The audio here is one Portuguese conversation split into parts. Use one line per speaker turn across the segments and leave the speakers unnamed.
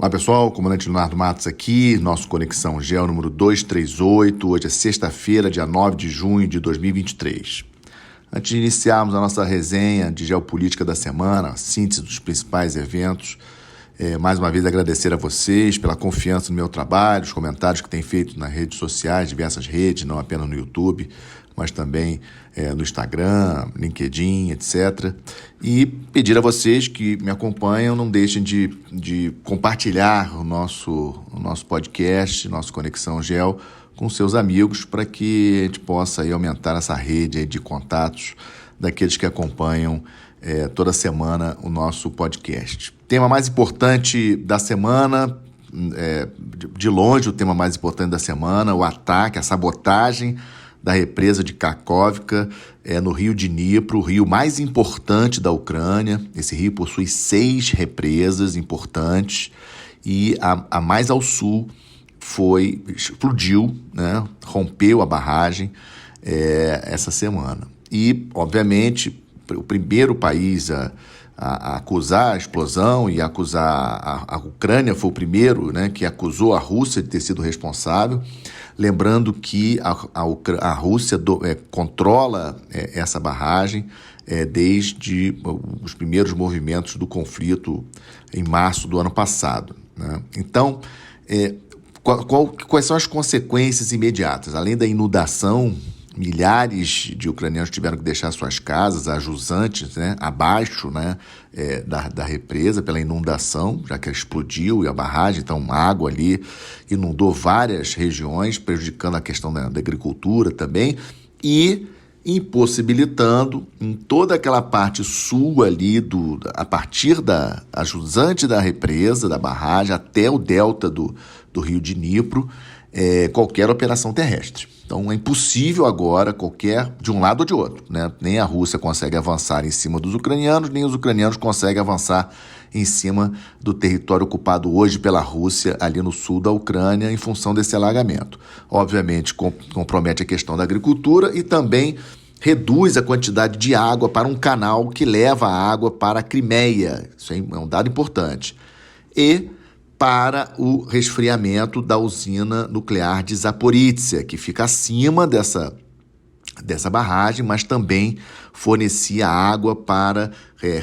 Olá pessoal, comandante Leonardo Matos aqui, nosso Conexão Geo número 238, hoje é sexta-feira, dia 9 de junho de 2023. Antes de iniciarmos a nossa resenha de geopolítica da semana, síntese dos principais eventos, mais uma vez agradecer a vocês pela confiança no meu trabalho, os comentários que têm feito nas redes sociais, diversas redes, não apenas no YouTube, mas também no Instagram, LinkedIn, etc. E pedir a vocês que me acompanham, não deixem de compartilhar o nosso podcast, nosso Conexão Geo, com seus amigos, para que a gente possa aí aumentar essa rede aí de contatos daqueles que acompanham toda semana o nosso podcast. Tema mais importante da semana, de longe o tema mais importante da semana, o ataque, a sabotagem da represa de Kakhovka, no rio de Dnipro, o rio mais importante da Ucrânia. Esse rio possui 6 represas importantes e a mais ao sul explodiu, né, rompeu a barragem essa semana. E, obviamente, o primeiro país a acusar a explosão e acusar a Ucrânia foi o primeiro, né, que acusou a Rússia de ter sido responsável. Lembrando que a Rússia controla essa barragem desde os primeiros movimentos do conflito em março do ano passado, né? Então, quais são as consequências imediatas? Além da inundação, milhares de ucranianos tiveram que deixar suas casas, a jusante, né, abaixo, né, da represa pela inundação, já que ela explodiu e a barragem, então água ali inundou várias regiões, prejudicando a questão da agricultura também e impossibilitando em toda aquela parte sul ali, a partir da jusante da represa, da barragem, até o delta do rio de Dnipro, qualquer operação terrestre. Então é impossível agora de um lado ou de outro, né? Nem a Rússia consegue avançar em cima dos ucranianos, nem os ucranianos conseguem avançar em cima do território ocupado hoje pela Rússia ali no sul da Ucrânia em função desse alagamento. Obviamente compromete a questão da agricultura e também reduz a quantidade de água para um canal que leva a água para a Crimeia. Isso é um dado importante. E para o resfriamento da usina nuclear de Zaporizhzhia, que fica acima dessa barragem, mas também fornecia água para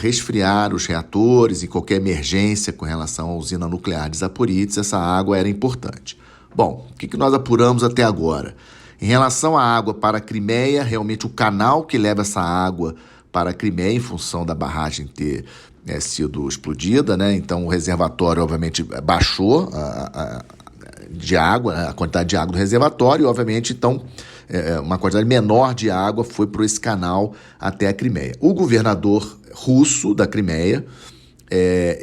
resfriar os reatores e qualquer emergência com relação à usina nuclear de Zaporizhzhia. Essa água era importante. Bom, o que nós apuramos até agora? Em relação à água para a Crimeia, realmente o canal que leva essa água para a Crimeia, em função da barragem ter sido explodida, né? Então o reservatório obviamente baixou de água, a quantidade de água do reservatório, e obviamente então uma quantidade menor de água foi por esse canal até a Crimeia. O governador russo da Crimeia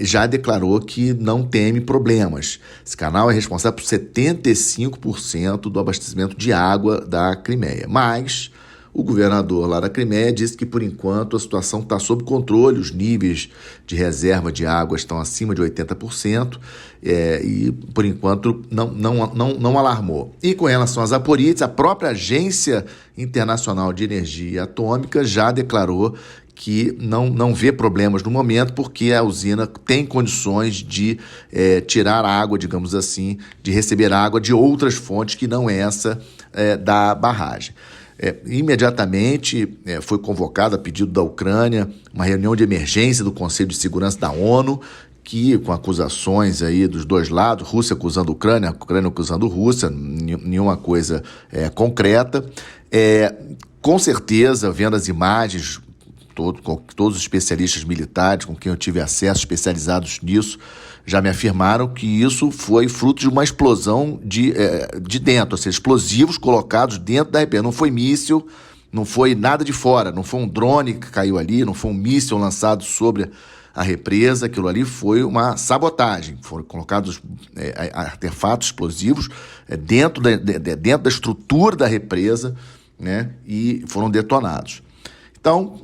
já declarou que não teme problemas. Esse canal é responsável por 75% do abastecimento de água da Crimeia, mas o governador lá da Crimeia disse que, por enquanto, a situação está sob controle, os níveis de reserva de água estão acima de 80%, e, por enquanto, não alarmou. E com relação a Zaporizhzhia, a própria Agência Internacional de Energia Atômica já declarou que não vê problemas no momento, porque a usina tem condições de tirar água, digamos assim, de receber água de outras fontes que não essa da barragem. Imediatamente foi convocada, a pedido da Ucrânia, uma reunião de emergência do Conselho de Segurança da ONU, que com acusações aí dos dois lados, Rússia acusando a Ucrânia acusando a Rússia, nenhuma coisa concreta. Com certeza, vendo as imagens, todos os especialistas militares com quem eu tive acesso, especializados nisso, já me afirmaram que isso foi fruto de uma explosão de dentro, ou seja, explosivos colocados dentro da represa. Não foi míssil, não foi nada de fora, não foi um drone que caiu ali, não foi um míssil lançado sobre a represa. Aquilo ali foi uma sabotagem. Foram colocados artefatos explosivos dentro da estrutura da represa, né, e foram detonados. Então,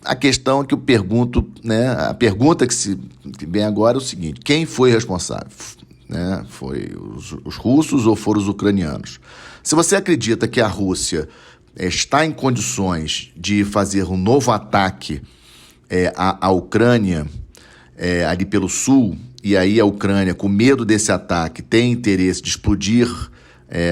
a questão que eu pergunto, né, a pergunta que vem agora é o seguinte: quem foi responsável? Né? Foi os russos ou foram os ucranianos? Se você acredita que a Rússia está em condições de fazer um novo ataque à Ucrânia ali pelo sul e aí a Ucrânia, com medo desse ataque, tem interesse de explodir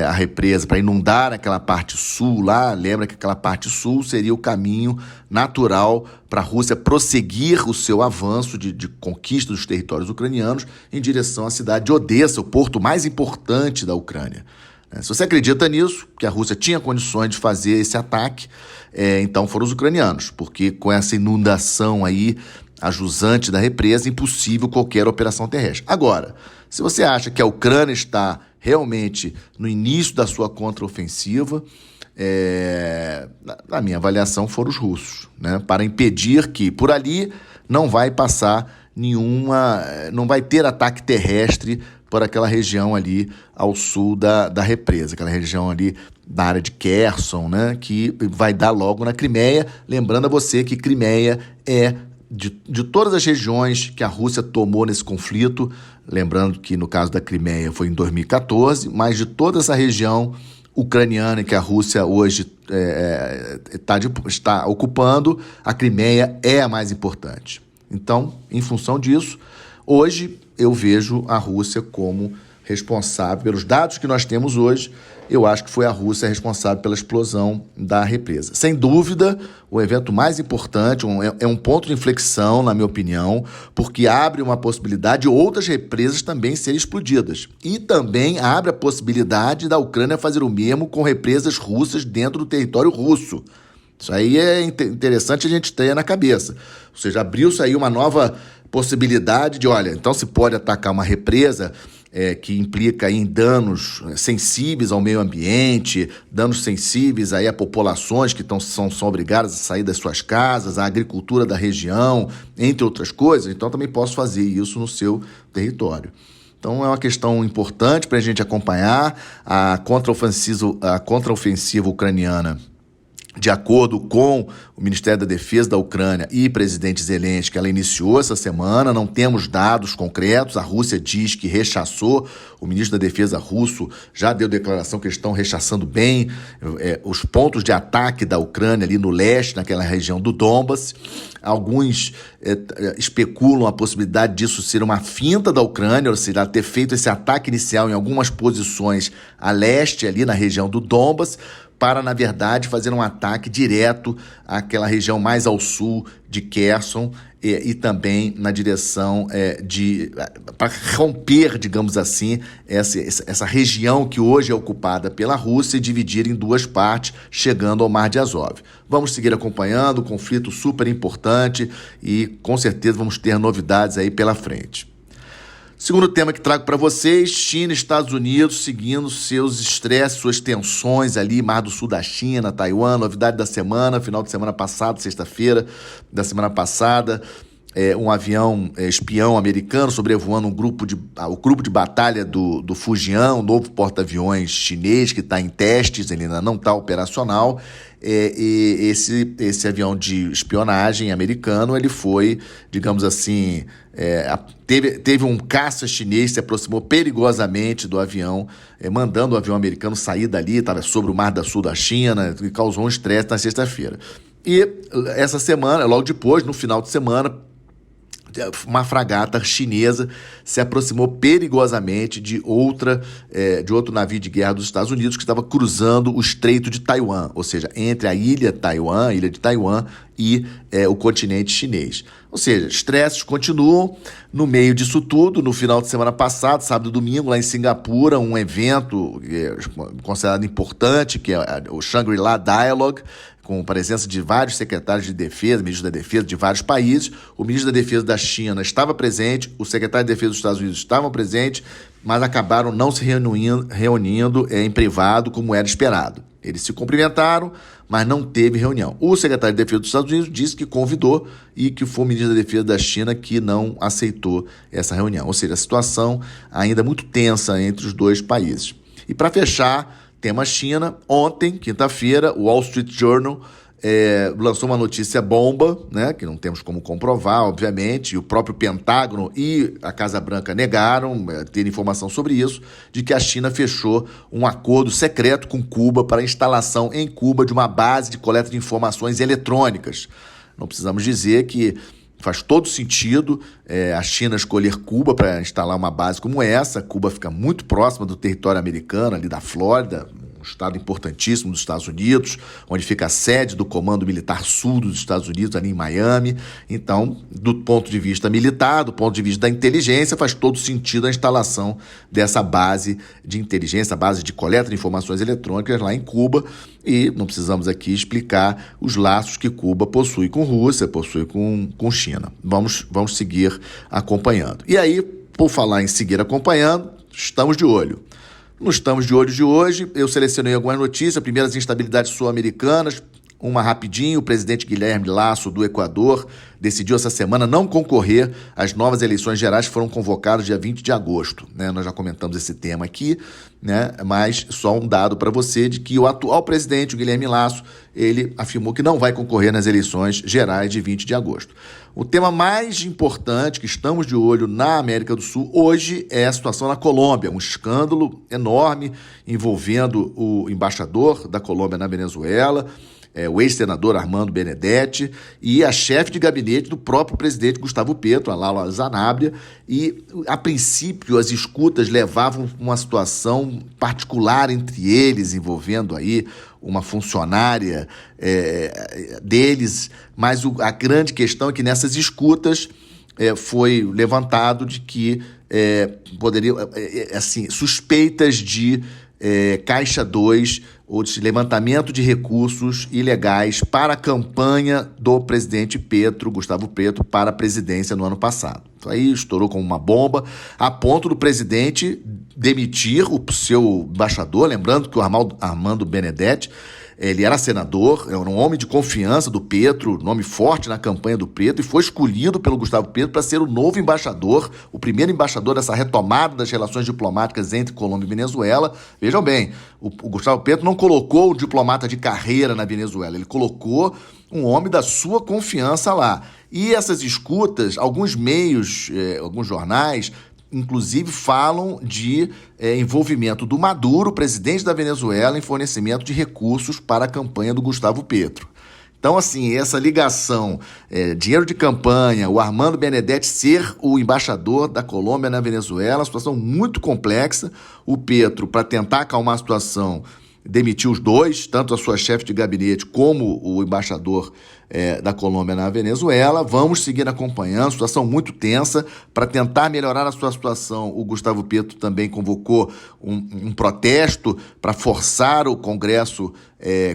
a represa para inundar aquela parte sul lá. Lembra que aquela parte sul seria o caminho natural para a Rússia prosseguir o seu avanço de conquista dos territórios ucranianos em direção à cidade de Odessa, o porto mais importante da Ucrânia. Se você acredita nisso, que a Rússia tinha condições de fazer esse ataque, então foram os ucranianos, porque com essa inundação aí a jusante da represa, impossível qualquer operação terrestre. Agora, se você acha que a Ucrânia está realmente no início da sua contraofensiva, na minha avaliação foram os russos, né? Para impedir que por ali não vai passar não vai ter ataque terrestre por aquela região ali ao sul da represa, aquela região ali da área de Kherson, né? Que vai dar logo na Crimeia. Lembrando a você que Crimeia é de todas as regiões que a Rússia tomou nesse conflito, lembrando que no caso da Crimeia foi em 2014, mas de toda essa região ucraniana que a Rússia hoje está ocupando, a Crimeia é a mais importante. Então, em função disso, hoje eu vejo a Rússia como responsável, pelos dados que nós temos hoje, eu acho que foi a Rússia responsável pela explosão da represa. Sem dúvida, o evento mais importante, é um ponto de inflexão, na minha opinião, porque abre uma possibilidade de outras represas também serem explodidas. E também abre a possibilidade da Ucrânia fazer o mesmo com represas russas dentro do território russo. Isso aí é interessante a gente ter na cabeça. Ou seja, abriu-se aí uma nova possibilidade de, olha, então se pode atacar uma represa que implica em danos sensíveis ao meio ambiente, danos sensíveis aí a populações que são obrigadas a sair das suas casas, a agricultura da região, entre outras coisas, então também posso fazer isso no seu território. Então é uma questão importante para a gente acompanhar a contraofensiva ucraniana. De acordo com o Ministério da Defesa da Ucrânia e presidente Zelensky, ela iniciou essa semana, não temos dados concretos, a Rússia diz que rechaçou, o ministro da Defesa russo já deu declaração que eles estão rechaçando bem os pontos de ataque da Ucrânia ali no leste, naquela região do Donbas. Alguns especulam a possibilidade disso ser uma finta da Ucrânia, ou seja, ter feito esse ataque inicial em algumas posições a leste, ali na região do Donbas, para, na verdade, fazer um ataque direto àquela região mais ao sul de Kherson e também na direção para romper, digamos assim, essa região que hoje é ocupada pela Rússia e dividir em duas partes, chegando ao Mar de Azov. Vamos seguir acompanhando, um conflito super importante e com certeza vamos ter novidades aí pela frente. Segundo tema que trago para vocês, China e Estados Unidos seguindo seus estresses, suas tensões ali, Mar do Sul da China, Taiwan, novidade da semana, final de semana passada, sexta-feira da semana passada, um avião espião americano sobrevoando o grupo de batalha do Fujian, um novo porta-aviões chinês que está em testes, ele ainda não está operacional. E esse avião de espionagem americano, ele foi, digamos assim, teve um caça chinês que se aproximou perigosamente do avião, mandando o avião americano sair dali, estava sobre o Mar do Sul da China, e causou um estresse na sexta-feira. E essa semana, logo depois, no final de semana, uma fragata chinesa se aproximou perigosamente de outro navio de guerra dos Estados Unidos que estava cruzando o Estreito de Taiwan, ou seja, entre a ilha de Taiwan e o continente chinês. Ou seja, estresses continuam. No meio disso tudo, no final de semana passado, sábado e domingo, lá em Singapura, um evento considerado importante, que é o Shangri-La Dialogue, com a presença de vários secretários de defesa, ministros da defesa de vários países. O ministro da defesa da China estava presente, o secretário de defesa dos Estados Unidos estavam presentes, mas acabaram não se reunindo em privado, como era esperado. Eles se cumprimentaram, mas não teve reunião. O secretário de defesa dos Estados Unidos disse que convidou e que foi o ministro da defesa da China que não aceitou essa reunião. Ou seja, a situação ainda muito tensa entre os dois países. E para fechar, tema China, ontem, quinta-feira, o Wall Street Journal lançou uma notícia bomba, né, que não temos como comprovar, obviamente, e o próprio Pentágono e a Casa Branca negaram ter informação sobre isso, de que a China fechou um acordo secreto com Cuba para a instalação em Cuba de uma base de coleta de informações eletrônicas. Não precisamos dizer que faz todo sentido a China escolher Cuba para instalar uma base como essa. Cuba fica muito próxima do território americano, ali da Flórida, um estado importantíssimo dos Estados Unidos, onde fica a sede do Comando Militar Sul dos Estados Unidos, ali em Miami. Então, do ponto de vista militar, do ponto de vista da inteligência, faz todo sentido a instalação dessa base de inteligência, base de coleta de informações eletrônicas lá em Cuba. E não precisamos aqui explicar os laços que Cuba possui com Rússia, possui com China. Vamos seguir acompanhando. E aí, por falar em seguir acompanhando, estamos de olho. No Estamos de Olho de hoje, eu selecionei algumas notícias, primeiras instabilidades sul-americanas, uma rapidinho. O presidente Guilherme Lasso, do Equador, decidiu essa semana não concorrer às novas eleições gerais que foram convocadas dia 20 de agosto. Nós já comentamos esse tema aqui, mas só um dado para você de que o atual presidente, o Guilherme Lasso, ele afirmou que não vai concorrer nas eleições gerais de 20 de agosto. O tema mais importante que estamos de olho na América do Sul hoje é a situação na Colômbia, um escândalo enorme envolvendo o embaixador da Colômbia na Venezuela, o ex-senador Armando Benedetti, e a chefe de gabinete do próprio presidente Gustavo Petro, a Laura Zanabria, e, a princípio, as escutas levavam uma situação particular entre eles, envolvendo aí uma funcionária deles, mas a grande questão é que nessas escutas foi levantado de que poderiam, suspeitas de Caixa 2 ou de levantamento de recursos ilegais para a campanha do presidente Gustavo Petro, para a presidência no ano passado. Então aí estourou como uma bomba, a ponto do presidente demitir o seu embaixador, lembrando que o Armando Benedetti, ele era senador, era um homem de confiança do Petro, nome forte na campanha do Petro, e foi escolhido pelo Gustavo Petro para ser o novo embaixador, o primeiro embaixador dessa retomada das relações diplomáticas entre Colômbia e Venezuela. Vejam bem, o Gustavo Petro não colocou o diplomata de carreira na Venezuela, ele colocou um homem da sua confiança lá. E essas escutas, alguns meios, alguns jornais, inclusive falam de envolvimento do Maduro, presidente da Venezuela, em fornecimento de recursos para a campanha do Gustavo Petro. Então, assim, essa ligação, dinheiro de campanha, o Armando Benedetti ser o embaixador da Colômbia na Venezuela, uma situação muito complexa. O Petro, para tentar acalmar a situação, demitiu os dois, tanto a sua chefe de gabinete como o embaixador da Colômbia na Venezuela. Vamos seguir acompanhando, situação muito tensa. Para tentar melhorar a sua situação, o Gustavo Petro também convocou um protesto para forçar o Congresso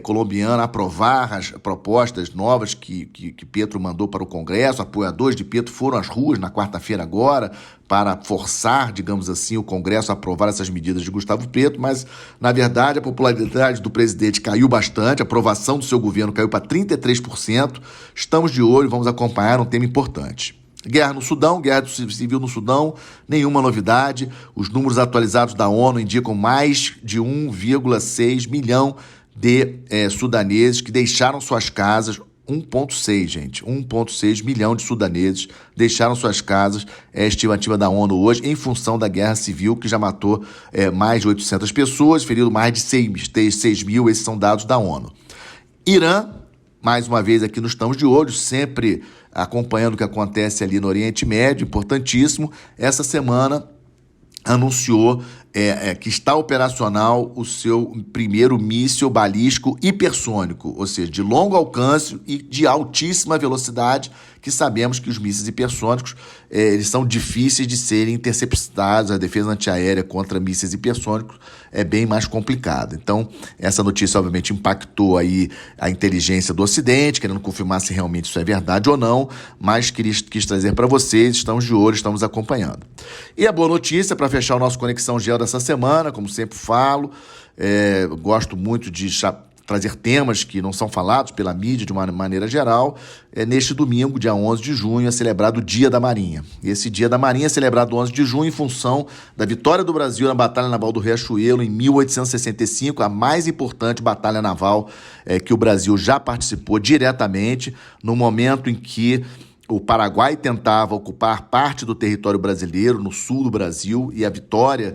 colombiano a aprovar as propostas novas que Petro mandou para o Congresso. Apoiadores de Petro foram às ruas na quarta-feira agora para forçar, digamos assim, o Congresso a aprovar essas medidas de Gustavo Petro, mas, na verdade, a popularidade do presidente caiu bastante, a aprovação do seu governo caiu para 33%. Estamos de olho, vamos acompanhar um tema importante. Guerra no Sudão, guerra civil no Sudão, nenhuma novidade. Os números atualizados da ONU indicam mais de 1,6 milhão de sudaneses que deixaram suas casas. 1,6, gente. 1,6 milhão de sudaneses deixaram suas casas, é a estimativa da ONU hoje, em função da guerra civil, que já matou mais de 800 pessoas, ferido mais de 6 mil, esses são dados da ONU. Irã, mais uma vez aqui nós estamos de olho, sempre acompanhando o que acontece ali no Oriente Médio, importantíssimo. Essa semana anunciou que está operacional o seu primeiro míssil balístico hipersônico, ou seja, de longo alcance e de altíssima velocidade, que sabemos que os mísseis hipersônicos eles são difíceis de serem interceptados. A defesa antiaérea contra mísseis hipersônicos é bem mais complicada. Então, essa notícia obviamente impactou aí a inteligência do Ocidente, querendo confirmar se realmente isso é verdade ou não, mas quis trazer para vocês, estamos de olho, estamos acompanhando. E a boa notícia, para fechar o nosso Conexão Geo dessa semana, como sempre falo, gosto muito de trazer temas que não são falados pela mídia de uma maneira geral. Neste domingo, dia 11 de junho, é celebrado o Dia da Marinha. E esse Dia da Marinha é celebrado 11 de junho em função da vitória do Brasil na Batalha Naval do Riachuelo em 1865, a mais importante batalha naval que o Brasil já participou diretamente, no momento em que o Paraguai tentava ocupar parte do território brasileiro, no sul do Brasil, e a vitória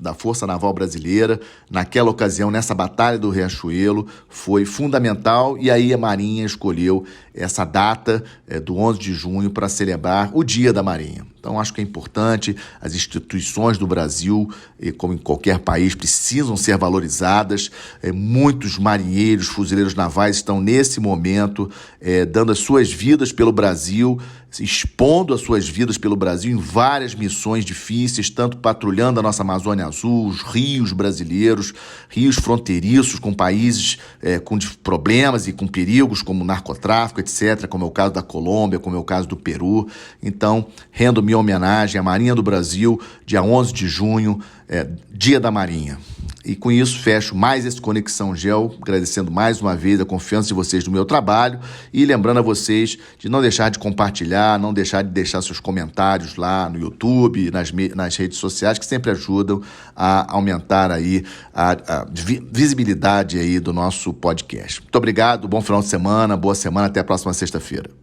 da Força Naval Brasileira, naquela ocasião, nessa Batalha do Riachuelo, foi fundamental, e aí a Marinha escolheu essa data do 11 de junho para celebrar o Dia da Marinha. Então, acho que é importante, as instituições do Brasil, como em qualquer país, precisam ser valorizadas. Muitos marinheiros, fuzileiros navais estão, nesse momento, dando as suas vidas pelo Brasil, expondo as suas vidas pelo Brasil em várias missões difíceis, tanto patrulhando a nossa Amazônia Azul, os rios brasileiros, rios fronteiriços com países com problemas e com perigos, como narcotráfico, etc., como é o caso da Colômbia, como é o caso do Peru. Então, rendo minha homenagem à Marinha do Brasil, dia 11 de junho, Dia da Marinha. E com isso fecho mais esse Conexão Geo, agradecendo mais uma vez a confiança de vocês no meu trabalho e lembrando a vocês de não deixar de compartilhar, não deixar de deixar seus comentários lá no YouTube, nas redes sociais, que sempre ajudam a aumentar aí a visibilidade aí do nosso podcast. Muito obrigado, bom final de semana, boa semana, até a próxima sexta-feira.